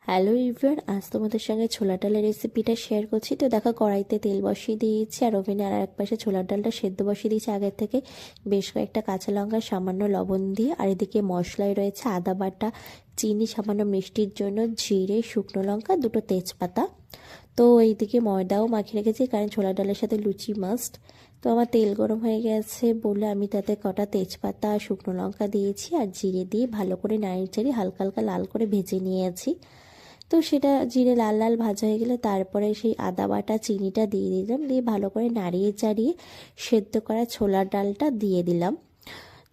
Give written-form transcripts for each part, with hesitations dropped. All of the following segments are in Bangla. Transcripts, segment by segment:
হ্যালো এভরিওয়ান, আজ তোমাদের সঙ্গে ছোলার ডালের রেসিপিটা শেয়ার করছি। তো দেখো, কড়াইতে তেল বসিয়ে দিয়েছি আর ওভেনে আর এক পাশে ছোলার ডালটা সেদ্ধ বসিয়ে দিয়েছি আগের থেকে। বেশ কয়েকটা কাঁচা লঙ্কা, সামান্য লবণ দিয়ে, আর এদিকে মশলায় রয়েছে আদা বাটা, চিনি, সামান্য মিষ্টির জন্য জিরে, শুকনো লঙ্কা, দুটো তেজপাতা। তো এইদিকে ময়দাও মাখিয়ে রেখেছি, কারণ ছোলার ডালের সাথে লুচি মাস্ট। তো আমার তেল গরম হয়ে গেছে বলে আমি তাতে কটা তেজপাতা, শুকনো লঙ্কা দিয়েছি আর জিরে দিয়ে ভালো করে নাড়িয়ে চাড়িয়ে হালকা হালকা লাল করে ভেজে নিয়েছি। তো সেটা জিরে লাল লাল ভাজা হয়ে গেলে তারপরে সেই আদা বাটা, চিনিটা দিয়ে দিলাম, দিয়ে ভালো করে নাড়িয়ে চাড়িয়ে সেদ্ধ করা ছোলার ডালটা দিয়ে দিলাম।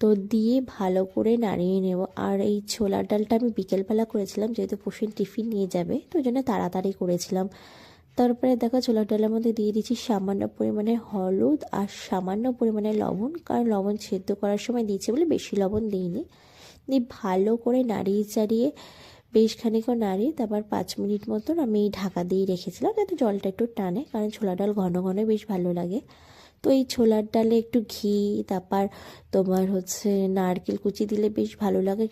তো দিয়ে ভালো করে নাড়িয়ে নেব। আর এই ছোলার ডালটা আমি বিকেলবেলা করেছিলাম, যেহেতু পোষণ টিফিন নিয়ে যাবে, তো ওই জন্য তাড়াতাড়ি করেছিলাম। তারপরে দেখো, ছোলার ডালের মধ্যে দিয়ে দিচ্ছি সামান্য পরিমাণে হলুদ আর সামান্য পরিমাণে লবণ, কারণ লবণ সেদ্ধ করার সময় দিয়েছি বলে বেশি লবণ দিইনি। দিয়ে ভালো করে নাড়িয়ে চাড়িয়ে বেশ খানিকক্ষণ নাড়িয়ে তারপর 5 মিনিট মতন আমি ঢাকা দিয়ে রেখেছিলাম, যাতে জলটা একটু টানে, কারণ ছোলার ডাল ঘন ঘন বেশ ভালো লাগে। তো এই ছোলার ডালে একটু ঘি, তারপর তোমার নারকেল কুচি দিলে বেশ ভালো লাগে।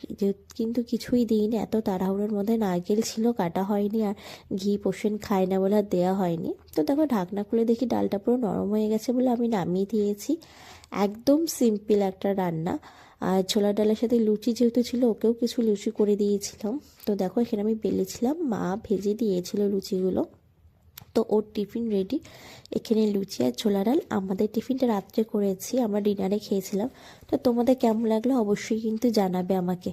কিন্তু কিছুই দিইনি, এত তাড়াহুড়োর মধ্যে নারকেল ছিল, কাটা হয়নি, আর ঘি পোষণ খায় না বলে আর দেওয়া হয়নি। তো দেখো, ঢাকনা খুলে দেখি ডালটা পুরো নরম হয়ে গেছে বলে আমি নামিয়ে দিয়েছি। একদম সিম্পল একটা রান্না। আর ছোলার ডালের সাথে লুচি যেহেতু ছিল, ওকেও কিছু লুচি করে দিয়েছিলাম। তো দেখো, এখানে আমি বেলেছিলাম, মা ভেজে দিয়েছিল লুচিগুলো। তো ওর টিফিন রেডি। এখানে লুচি আর ছোলা ডাল। আমাদের টিফিনটা রাত্রে করেছি, আমরা ডিনারে খেয়েছিলাম। তো তোমাদের কেমন লাগলো অবশ্যই কিন্তু জানাবে আমাকে।